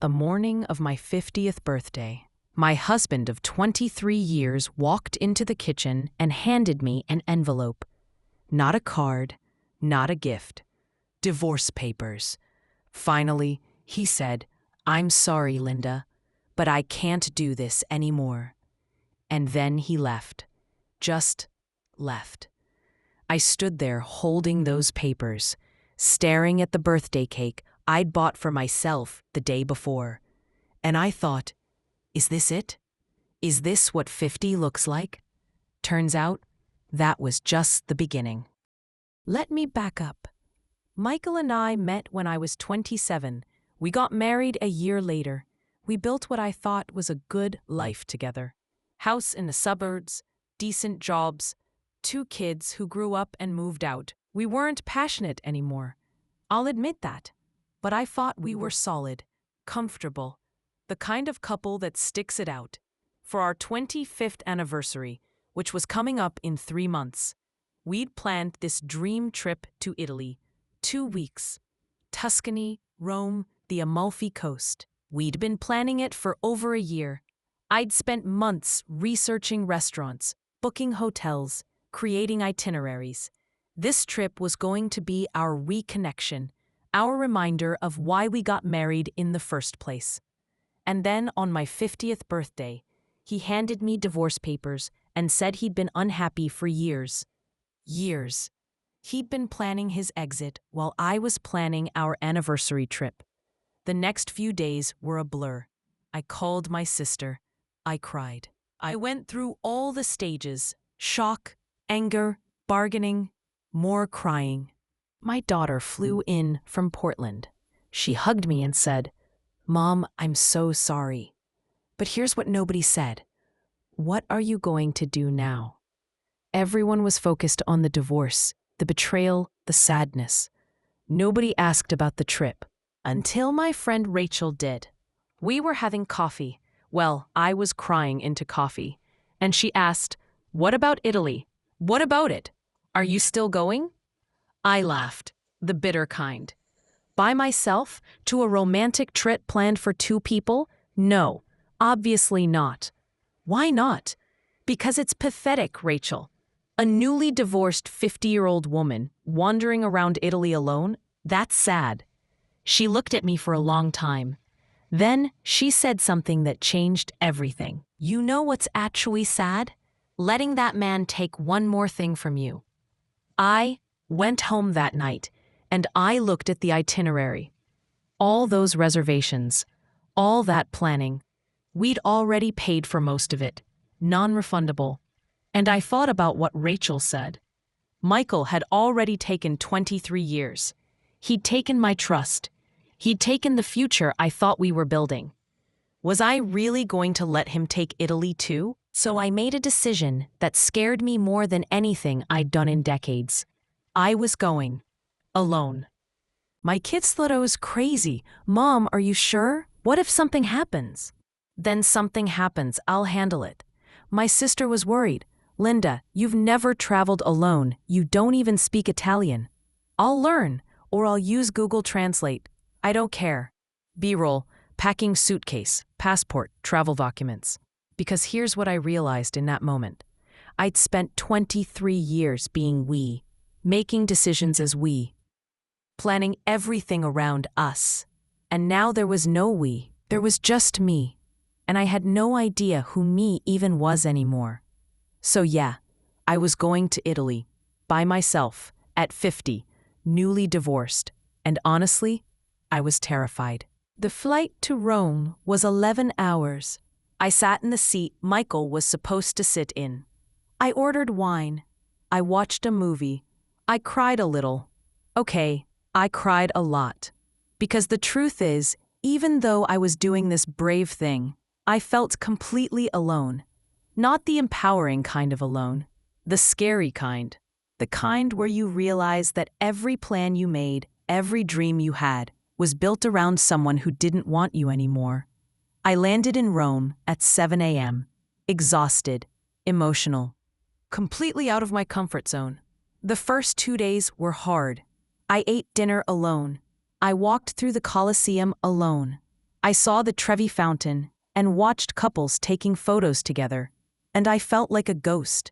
The morning of my 50th birthday, my husband of 23 years walked into the kitchen and handed me an envelope. Not a card, not a gift. Divorce papers. Finally, he said, "I'm sorry, Linda, but I can't do this anymore." And then he left. Just left. I stood there holding those papers, staring at the birthday cake I'd bought for myself the day before. And I thought, is this it? Is this what 50 looks like? Turns out, that was just the beginning. Let me back up. Michael and I met when I was 27. We got married a year later. We built what I thought was a good life together. House in the suburbs, decent jobs, 2 kids who grew up and moved out. We weren't passionate anymore. I'll admit that. But I thought we were solid, comfortable, the kind of couple that sticks it out. For our 25th anniversary, which was coming up in 3 months, we'd planned this dream trip to Italy. 2 weeks. Tuscany, Rome, the Amalfi Coast. We'd been planning it for over a year. I'd spent months researching restaurants, booking hotels, creating itineraries. This trip was going to be our reconnection, our reminder of why we got married in the first place. And then on my 50th birthday, he handed me divorce papers and said he'd been unhappy for years. Years. He'd been planning his exit while I was planning our anniversary trip. The next few days were a blur. I called my sister. I cried. I went through all the stages: shock, anger, bargaining, more crying. My daughter flew in from Portland. She hugged me and said, "Mom, I'm so sorry." But here's what nobody said. What are you going to do now? Everyone was focused on the divorce, the betrayal, the sadness. Nobody asked about the trip, until my friend Rachel did. We were having coffee. Well, I was crying into coffee. And she asked, "What about Italy? What about it? Are you still going?" I laughed, the bitter kind. By myself, to a romantic trip planned for 2 people? No, obviously not. Why not? Because it's pathetic, Rachel. A newly divorced 50-year-old woman wandering around Italy alone? That's sad. She looked at me for a long time. Then she said something that changed everything. You know what's actually sad? Letting that man take one more thing from you. I went home that night, and I looked at the itinerary. All those reservations, all that planning. We'd already paid for most of it, non-refundable. And I thought about what Rachel said. Michael had already taken 23 years. He'd taken my trust. He'd taken the future I thought we were building. Was I really going to let him take Italy too? So I made a decision that scared me more than anything I'd done in decades. I was going. Alone. My kids thought I was crazy. "Mom, are you sure? What if something happens?" Then something happens, I'll handle it. My sister was worried. "Linda, you've never traveled alone. You don't even speak Italian." "I'll learn, or I'll use Google Translate. I don't care." B-roll, packing suitcase, passport, travel documents. Because here's what I realized in that moment. I'd spent 23 years being we, making decisions as we, planning everything around us. And now there was no we, there was just me. And I had no idea who me even was anymore. So yeah, I was going to Italy, by myself, at 50, newly divorced, and honestly, I was terrified. The flight to Rome was 11 hours. I sat in the seat Michael was supposed to sit in. I ordered wine. I watched a movie. I cried a little. Okay, I cried a lot. Because the truth is, even though I was doing this brave thing, I felt completely alone. Not the empowering kind of alone, the scary kind. The kind where you realize that every plan you made, every dream you had, was built around someone who didn't want you anymore. I landed in Rome at 7 a.m., exhausted, emotional, completely out of my comfort zone. The first 2 days were hard. I ate dinner alone. I walked through the Colosseum alone. I saw the Trevi Fountain and watched couples taking photos together, and I felt like a ghost,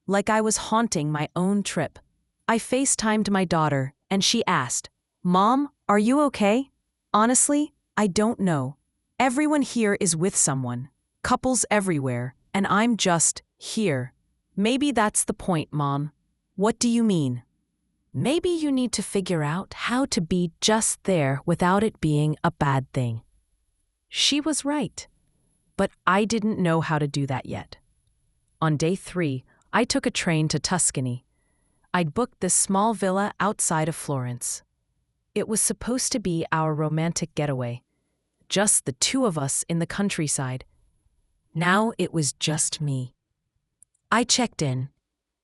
like I was haunting my own trip. I FaceTimed my daughter, and she asked, "Mom, are you okay?" Honestly, I don't know. Everyone here is with someone, couples everywhere, and I'm just here. Maybe that's the point, Mom. What do you mean? Maybe you need to figure out how to be just there without it being a bad thing. She was right, but I didn't know how to do that yet. On day 3, I took a train to Tuscany. I'd booked this small villa outside of Florence. It was supposed to be our romantic getaway, just the two of us in the countryside. Now it was just me. I checked in.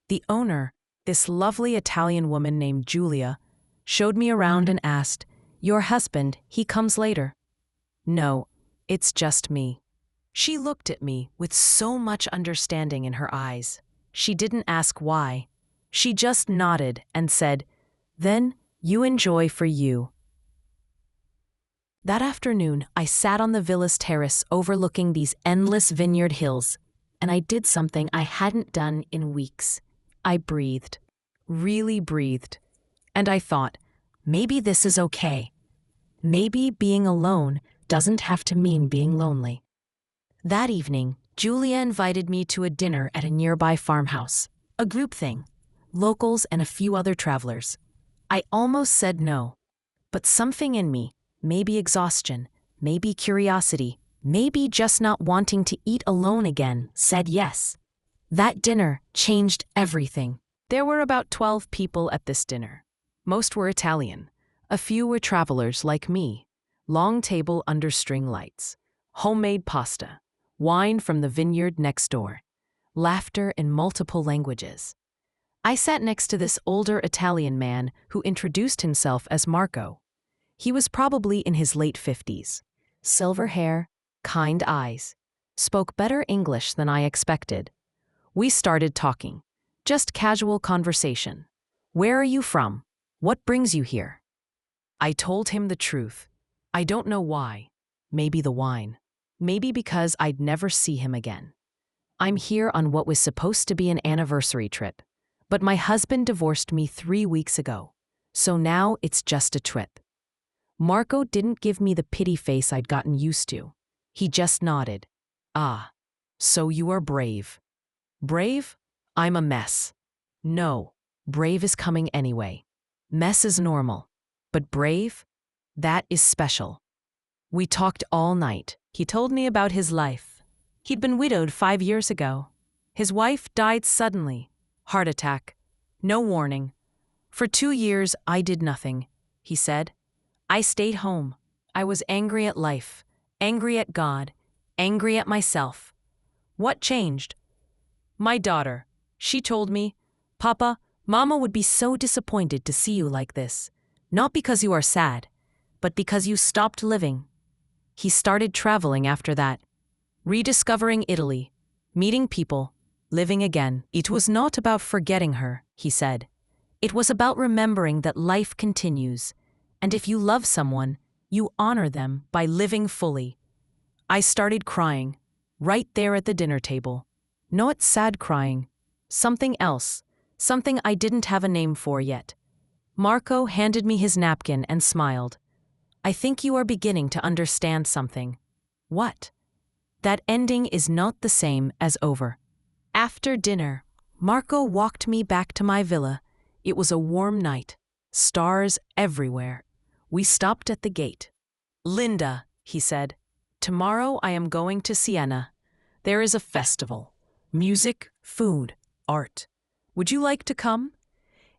The owner, this lovely Italian woman named Julia, showed me around and asked, "Your husband, he comes later?" "No, it's just me." She looked at me with so much understanding in her eyes. She didn't ask why. She just nodded and said, "Then you enjoy for you." That afternoon, I sat on the villa's terrace overlooking these endless vineyard hills, and I did something I hadn't done in weeks. I breathed, really breathed, and I thought, maybe this is okay. Maybe being alone doesn't have to mean being lonely. That evening, Julia invited me to a dinner at a nearby farmhouse, a group thing, locals and a few other travelers. I almost said no, but something in me, maybe exhaustion, maybe curiosity, maybe just not wanting to eat alone again, said yes. That dinner changed everything. There were about 12 people at this dinner. Most were Italian. A few were travelers like me. Long table under string lights. Homemade pasta. Wine from the vineyard next door. Laughter in multiple languages. I sat next to this older Italian man who introduced himself as Marco. He was probably in his late 50s. Silver hair, kind eyes. Spoke better English than I expected. We started talking. Just casual conversation. "Where are you from? What brings you here?" I told him the truth. I don't know why. Maybe the wine. Maybe because I'd never see him again. I'm here on what was supposed to be an anniversary trip. But my husband divorced me 3 weeks ago. So now it's just a trip. Marco didn't give me the pity face I'd gotten used to. He just nodded. "Ah, so you are brave." "Brave? I'm a mess." "No, brave is coming anyway. Mess is normal. But brave? That is special." We talked all night. He told me about his life. He'd been widowed 5 years ago. His wife died suddenly. Heart attack. No warning. "For 2 years, I did nothing," he said. "I stayed home. I was angry at life, angry at God, angry at myself." What changed? My daughter. She told me, "Papa, Mama would be so disappointed to see you like this. Not because you are sad, but because you stopped living." He started traveling after that. Rediscovering Italy, meeting people, living again. It was not about forgetting her, he said. It was about remembering that life continues, and if you love someone, you honor them by living fully. I started crying, right there at the dinner table. Not sad crying, something else, something I didn't have a name for yet. Marco handed me his napkin and smiled. "I think you are beginning to understand something." "What?" "That ending is not the same as over." After dinner, Marco walked me back to my villa. It was a warm night, stars everywhere. We stopped at the gate. "Linda," he said, "tomorrow I am going to Siena. There is a festival. Music, food, art. Would you like to come?"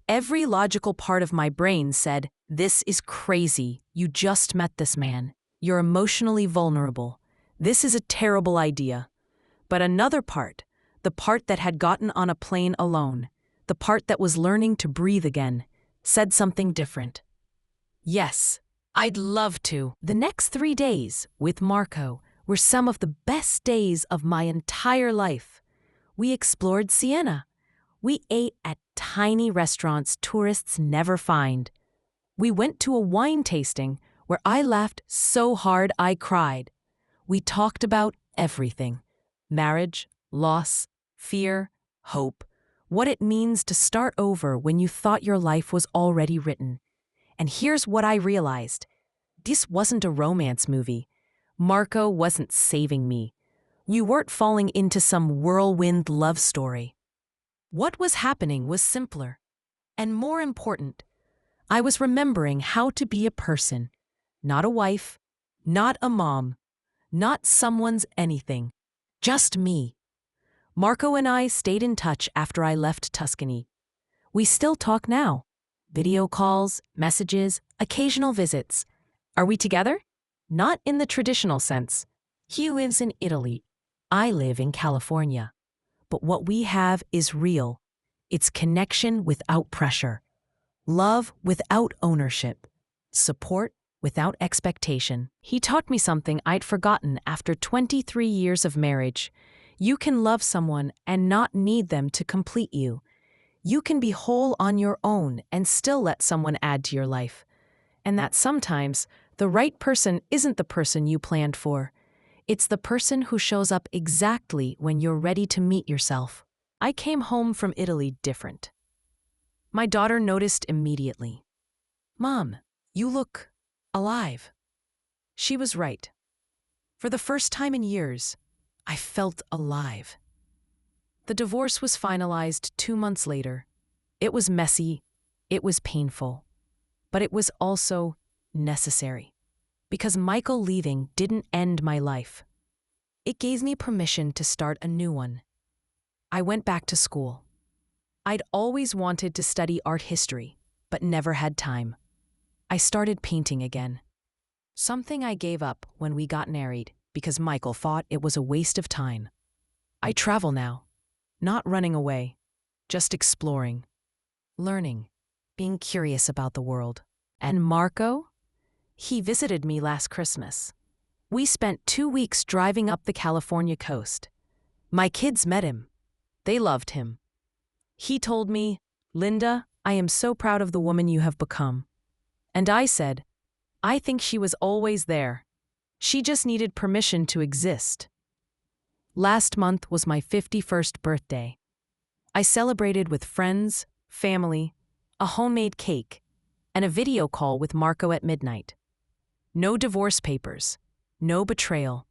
Every logical part of my brain said, "This is crazy. You just met this man. You're emotionally vulnerable. This is a terrible idea." But another part, the part that had gotten on a plane alone, the part that was learning to breathe again, said something different. "Yes, I'd love to." The next 3 days, with Marco, were some of the best days of my entire life. We explored Siena. We ate at tiny restaurants tourists never find. We went to a wine tasting where I laughed so hard I cried. We talked about everything: marriage, loss, fear, hope, what it means to start over when you thought your life was already written. And here's what I realized: this wasn't a romance movie. Marco wasn't saving me. You weren't falling into some whirlwind love story. What was happening was simpler. And more important, I was remembering how to be a person. Not a wife, not a mom, not someone's anything. Just me. Marco and I stayed in touch after I left Tuscany. We still talk now. Video calls, messages, occasional visits. Are we together? Not in the traditional sense. He lives in Italy. I live in California. But what we have is real. It's connection without pressure. Love without ownership. Support without expectation. He taught me something I'd forgotten after 23 years of marriage. You can love someone and not need them to complete you. You can be whole on your own and still let someone add to your life. And that sometimes the right person isn't the person you planned for. It's the person who shows up exactly when you're ready to meet yourself. I came home from Italy different. My daughter noticed immediately. "Mom, you look alive." She was right. For the first time in years, I felt alive. The divorce was finalized 2 months later. It was messy, it was painful, but it was also necessary. Because Michael leaving didn't end my life. It gave me permission to start a new one. I went back to school. I'd always wanted to study art history, but never had time. I started painting again. Something I gave up when we got married because Michael thought it was a waste of time. I travel now, not running away, just exploring, learning, being curious about the world. And Marco? He visited me last Christmas. We spent 2 weeks driving up the California coast. My kids met him. They loved him. He told me, "Linda, I am so proud of the woman you have become." And I said, "I think she was always there. She just needed permission to exist." Last month was my 51st birthday. I celebrated with friends, family, a homemade cake, and a video call with Marco at midnight. No divorce papers, no betrayal,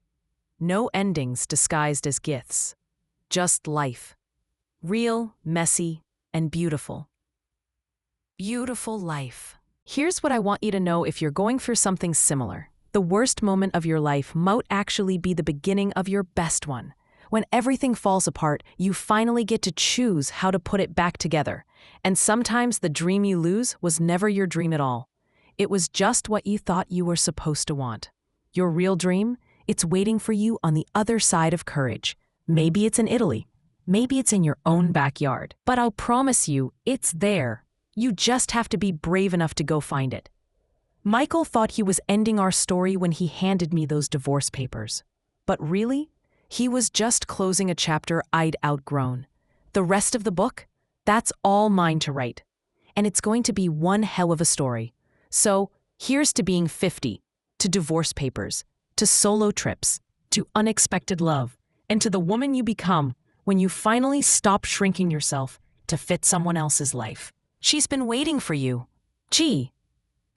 no endings disguised as gifts. Just life. Real, messy, and beautiful. Beautiful life. Here's what I want you to know if you're going through something similar. The worst moment of your life might actually be the beginning of your best one. When everything falls apart, you finally get to choose how to put it back together. And sometimes the dream you lose was never your dream at all. It was just what you thought you were supposed to want. Your real dream? It's waiting for you on the other side of courage. Maybe it's in Italy. Maybe it's in your own backyard. But I'll promise you, it's there. You just have to be brave enough to go find it. Michael thought he was ending our story when he handed me those divorce papers. But really, he was just closing a chapter I'd outgrown. The rest of the book? That's all mine to write. And it's going to be one hell of a story. So, here's to being 50, to divorce papers, to solo trips, to unexpected love, and to the woman you become when you finally stop shrinking yourself to fit someone else's life. She's been waiting for you. Gee,